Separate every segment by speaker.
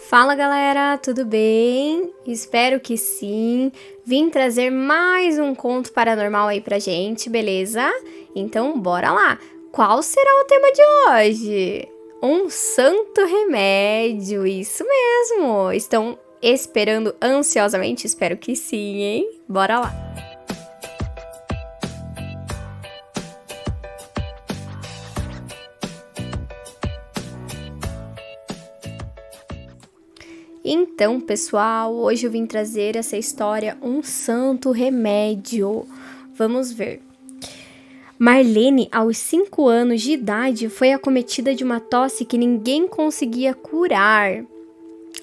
Speaker 1: Fala galera, tudo bem? Espero que sim. Vim trazer mais um conto paranormal aí pra gente, beleza? Então bora lá! Qual será o tema de hoje? Um santo remédio, isso mesmo! Estão esperando ansiosamente? Espero que sim, hein? Bora lá! Então, pessoal, hoje eu vim trazer essa história, um santo remédio. Vamos ver. Marlene, aos 5 anos de idade, foi acometida de uma tosse que ninguém conseguia curar.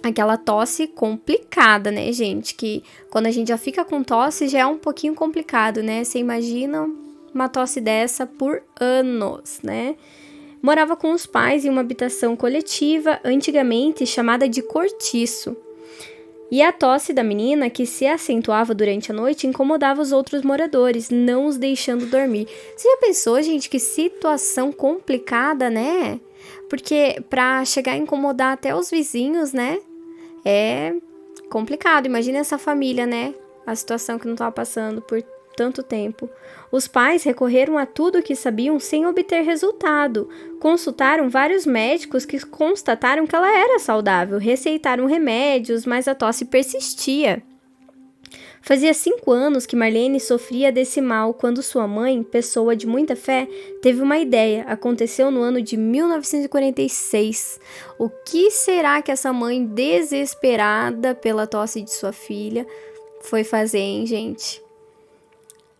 Speaker 1: Aquela tosse complicada, né, gente? Que quando a gente já fica com tosse já é um pouquinho complicado, né? Você imagina uma tosse dessa por anos, né? Morava com os pais em uma habitação coletiva, antigamente chamada de cortiço. E a tosse da menina, que se acentuava durante a noite, incomodava os outros moradores, não os deixando dormir. Você já pensou, gente, que situação complicada, né? Porque pra chegar a incomodar até os vizinhos, né? É complicado. Imagina essa família, né? A situação que não estava passando por tanto tempo. Os pais recorreram a tudo o que sabiam sem obter resultado. Consultaram vários médicos que constataram que ela era saudável, receitaram remédios, mas a tosse persistia. Fazia 5 anos que Marlene sofria desse mal quando sua mãe, pessoa de muita fé, teve uma ideia. Aconteceu no ano de 1946. O que será que essa mãe, desesperada pela tosse de sua filha, foi fazer, hein, gente?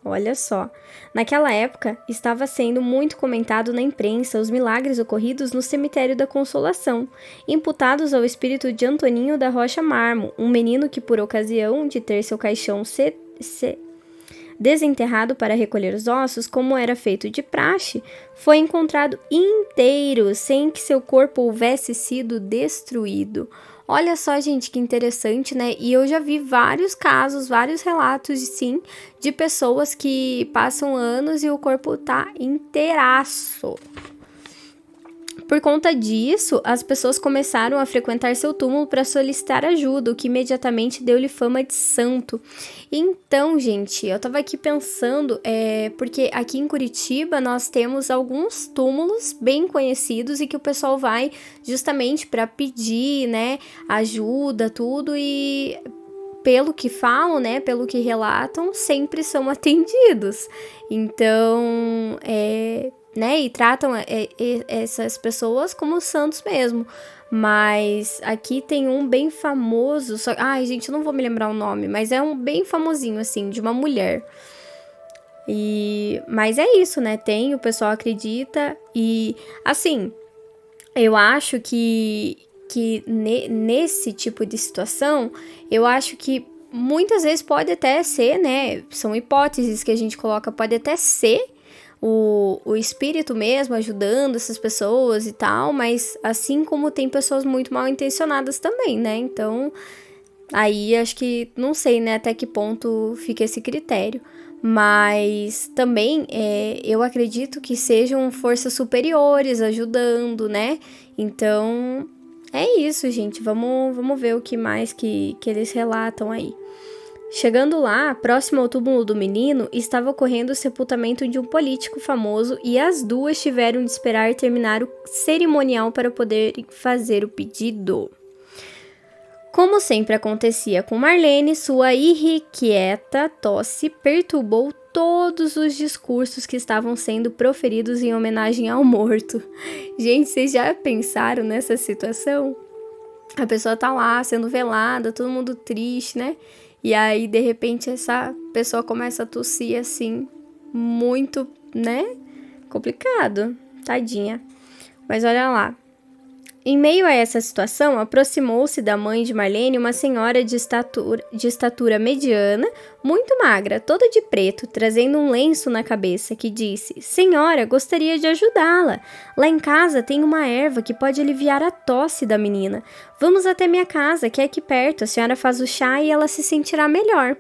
Speaker 1: Olha só, naquela época estava sendo muito comentado na imprensa os milagres ocorridos no cemitério da Consolação, imputados ao espírito de Antoninho da Rocha Marmo, um menino que, por ocasião de ter seu caixão desenterrado para recolher os ossos, como era feito de praxe, foi encontrado inteiro, sem que seu corpo houvesse sido destruído. Olha só, gente, que interessante, né? E eu já vi vários casos, vários relatos, sim, de pessoas que passam anos e o corpo tá inteiraço. Por conta disso, as pessoas começaram a frequentar seu túmulo para solicitar ajuda, o que imediatamente deu-lhe fama de santo. Então, gente, eu tava aqui pensando, porque aqui em Curitiba nós temos alguns túmulos bem conhecidos e que o pessoal vai justamente para pedir, né, ajuda, tudo, e pelo que falam, né, pelo que relatam, sempre são atendidos. Então, né, e tratam essas pessoas como santos mesmo. Mas aqui tem um bem famoso, ai, gente, eu não vou me lembrar o nome, mas é um bem famosinho, assim, de uma mulher. Mas é isso, né, o pessoal acredita e, assim, eu acho que nesse tipo de situação, eu acho que muitas vezes pode até ser, né, são hipóteses que a gente coloca, pode até ser o espírito mesmo ajudando essas pessoas e tal, mas assim como tem pessoas muito mal intencionadas também, né? Então, aí acho que não sei, né, até que ponto fica esse critério. Mas também eu acredito que sejam forças superiores ajudando, né? Então, é isso, gente. Vamos ver o que mais que eles relatam aí. Chegando lá, próximo ao túmulo do menino, estava ocorrendo o sepultamento de um político famoso e as duas tiveram de esperar terminar o cerimonial para poder fazer o pedido. Como sempre acontecia com Marlene, sua irrequieta tosse perturbou todos os discursos que estavam sendo proferidos em homenagem ao morto. Gente, vocês já pensaram nessa situação? A pessoa tá lá sendo velada, todo mundo triste, né? E aí, de repente, essa pessoa começa a tossir assim, muito, né? Complicado, tadinha. Mas olha lá. Em meio a essa situação, aproximou-se da mãe de Marlene uma senhora de estatura mediana, muito magra, toda de preto, trazendo um lenço na cabeça, que disse: "Senhora, gostaria de ajudá-la. Lá em casa tem uma erva que pode aliviar a tosse da menina. Vamos até minha casa, que é aqui perto. A senhora faz o chá e ela se sentirá melhor."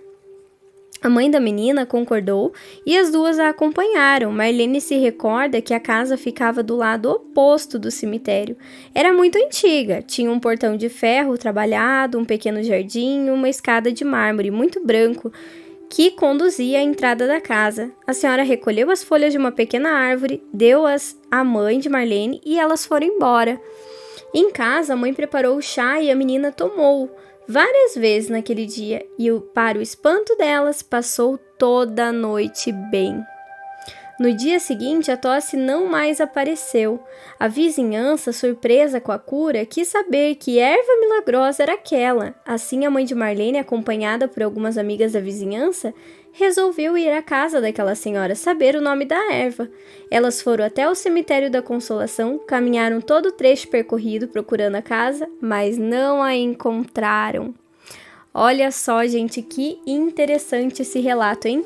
Speaker 1: A mãe da menina concordou e as duas a acompanharam. Marlene se recorda que a casa ficava do lado oposto do cemitério. Era muito antiga, tinha um portão de ferro trabalhado, um pequeno jardim e uma escada de mármore muito branco que conduzia à entrada da casa. A senhora recolheu as folhas de uma pequena árvore, deu-as à mãe de Marlene e elas foram embora. Em casa, a mãe preparou o chá e a menina tomou várias vezes naquele dia e, para o espanto delas, passou toda a noite bem. No dia seguinte, a tosse não mais apareceu. A vizinhança, surpresa com a cura, quis saber que erva milagrosa era aquela. Assim, a mãe de Marlene, acompanhada por algumas amigas da vizinhança, resolveu ir à casa daquela senhora saber o nome da erva. Elas foram até o cemitério da Consolação, caminharam todo o trecho percorrido procurando a casa, mas não a encontraram. Olha só, gente, que interessante esse relato, hein?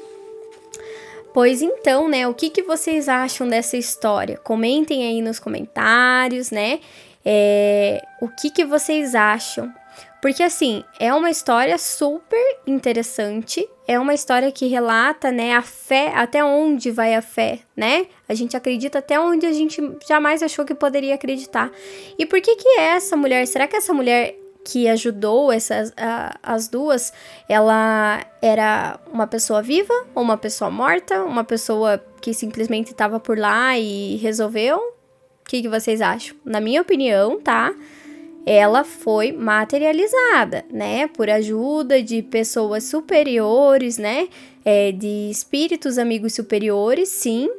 Speaker 1: Pois então, né, o que vocês acham dessa história? Comentem aí nos comentários, né, o que vocês acham. Porque, assim, é uma história super interessante, é uma história que relata, né, a fé, até onde vai a fé, né? A gente acredita até onde a gente jamais achou que poderia acreditar. E por que é essa mulher? Será que essa mulher que ajudou as duas, ela era uma pessoa viva ou uma pessoa morta? Uma pessoa que simplesmente estava por lá e resolveu? O que vocês acham? Na minha opinião, tá? Ela foi materializada, né? Por ajuda de pessoas superiores, né? De espíritos amigos superiores, sim,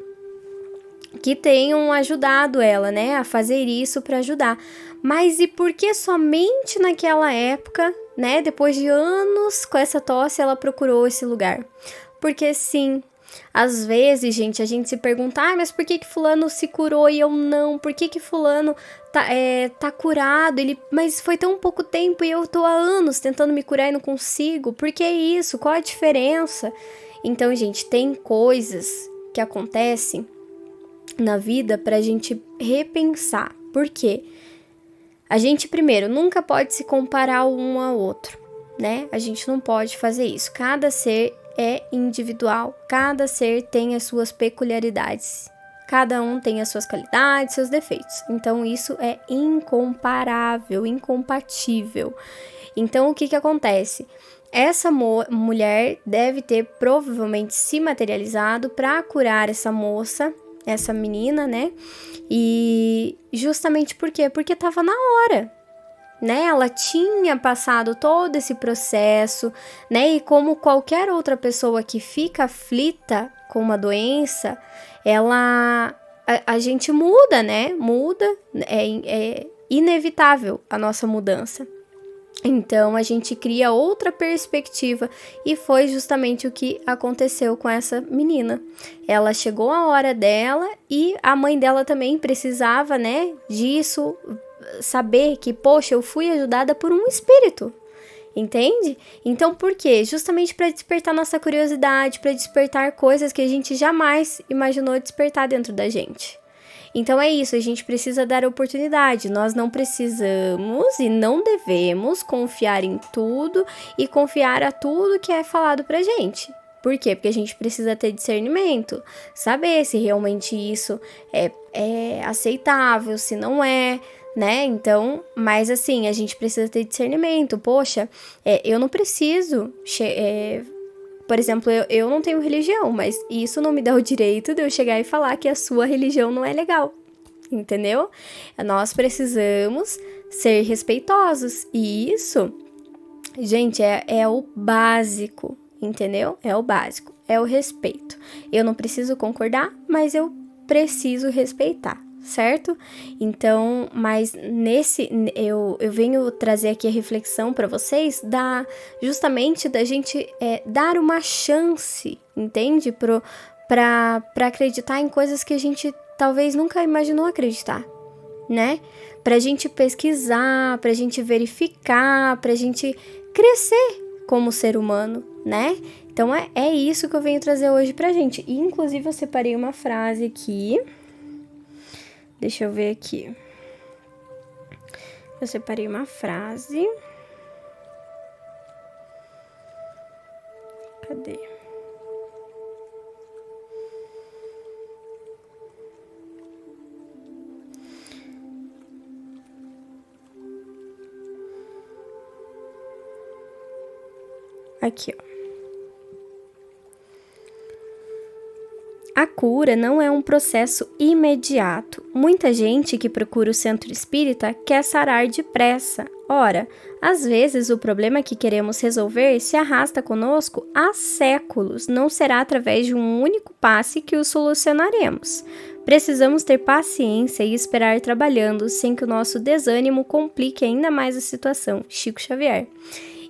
Speaker 1: que tenham ajudado ela, né, a fazer isso para ajudar. Mas e por que somente naquela época, né, depois de anos com essa tosse, ela procurou esse lugar? Porque sim, às vezes, gente, a gente se pergunta, mas por que fulano se curou e eu não? Por que fulano tá curado? Mas foi tão pouco tempo e eu tô há anos tentando me curar e não consigo. Por que isso? Qual a diferença? Então, gente, tem coisas que acontecem na vida pra gente repensar. Por quê? A gente, primeiro, nunca pode se comparar um ao outro, né? A gente não pode fazer isso. Cada ser é individual, cada ser tem as suas peculiaridades, cada um tem as suas qualidades, seus defeitos. Então, isso é incomparável, incompatível. Então, o que acontece? Essa mulher deve ter provavelmente se materializado para curar essa moça, essa menina, né? E justamente por quê? Porque tava na hora, né? Ela tinha passado todo esse processo, né? E como qualquer outra pessoa que fica aflita com uma doença, a gente muda, né? Muda, é inevitável a nossa mudança. Então, a gente cria outra perspectiva e foi justamente o que aconteceu com essa menina. Ela chegou a hora dela e a mãe dela também precisava, né, disso, saber que, poxa, eu fui ajudada por um espírito, entende? Então, por quê? Justamente para despertar nossa curiosidade, para despertar coisas que a gente jamais imaginou despertar dentro da gente. Então é isso, a gente precisa dar oportunidade, nós não precisamos e não devemos confiar em tudo e confiar a tudo que é falado pra gente. Por quê? Porque a gente precisa ter discernimento, saber se realmente isso é aceitável, se não é, né? Então, mas assim, a gente precisa ter discernimento. Poxa, eu não preciso... Por exemplo, eu não tenho religião, mas isso não me dá o direito de eu chegar e falar que a sua religião não é legal, entendeu? Nós precisamos ser respeitosos e isso, gente, é o básico, entendeu? É o básico, é o respeito. Eu não preciso concordar, mas eu preciso respeitar, certo? Então, mas eu venho trazer aqui a reflexão para vocês justamente da gente dar uma chance, entende? Para acreditar em coisas que a gente talvez nunca imaginou acreditar, né? Pra gente pesquisar, pra gente verificar, pra gente crescer como ser humano, né? Então é isso que eu venho trazer hoje pra gente. E, inclusive, eu separei uma frase aqui. Deixa eu ver aqui. Eu separei uma frase. Cadê? Aqui, ó. A cura não é um processo imediato. Muita gente que procura o centro espírita quer sarar depressa. Ora, às vezes o problema que queremos resolver se arrasta conosco há séculos. Não será através de um único passe que o solucionaremos. Precisamos ter paciência e esperar trabalhando sem que o nosso desânimo complique ainda mais a situação. Chico Xavier.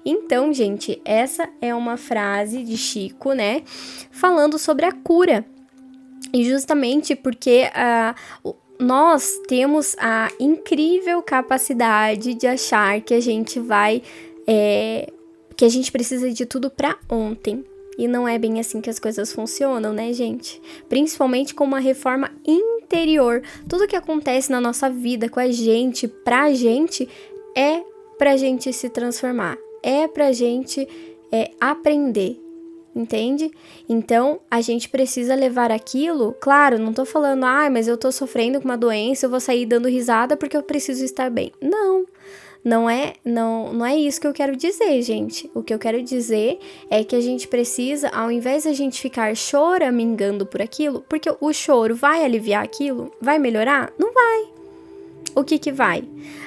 Speaker 1: Então, gente, essa é uma frase de Chico, né? Falando sobre a cura. E justamente porque nós temos a incrível capacidade de achar que a gente que a gente precisa de tudo para ontem. E não é bem assim que as coisas funcionam, né, gente? Principalmente com uma reforma interior. Tudo que acontece na nossa vida com a gente, pra gente, é pra gente se transformar. É pra gente aprender. Entende? Então, a gente precisa levar aquilo, claro, não tô falando, mas eu tô sofrendo com uma doença, eu vou sair dando risada porque eu preciso estar bem. Não é isso que eu quero dizer, gente. O que eu quero dizer é que a gente precisa, ao invés de a gente ficar choramingando por aquilo, porque o choro vai aliviar aquilo? Vai melhorar? Não vai. O que vai?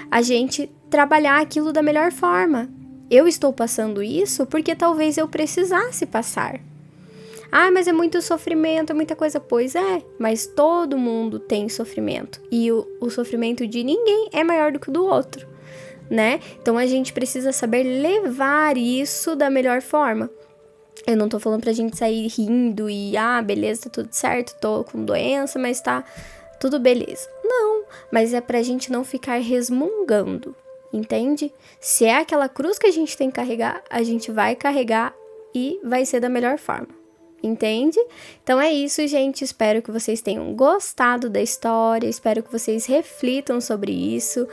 Speaker 1: A gente trabalhar aquilo da melhor forma. Eu estou passando isso porque talvez eu precisasse passar. Mas é muito sofrimento, é muita coisa. Pois é, mas todo mundo tem sofrimento. E o sofrimento de ninguém é maior do que o do outro, né? Então a gente precisa saber levar isso da melhor forma. Eu não tô falando pra gente sair rindo e, beleza, tá tudo certo, tô com doença, mas tá tudo beleza. Não, mas é pra gente não ficar resmungando. Entende? Se é aquela cruz que a gente tem que carregar, a gente vai carregar e vai ser da melhor forma. Entende? Então é isso, gente. Espero que vocês tenham gostado da história. Espero que vocês reflitam sobre isso.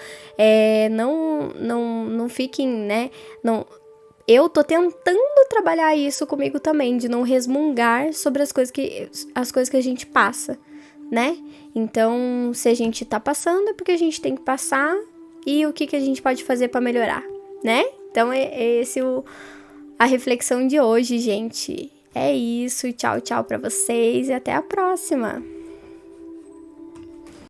Speaker 1: Não fiquem, né? Eu tô tentando trabalhar isso comigo também, de não resmungar sobre as coisas que a gente passa, né? Então, se a gente tá passando, é porque a gente tem que passar. E o que a gente pode fazer para melhorar, né? Então, é esse a reflexão de hoje, gente. É isso. Tchau, tchau para vocês e até a próxima.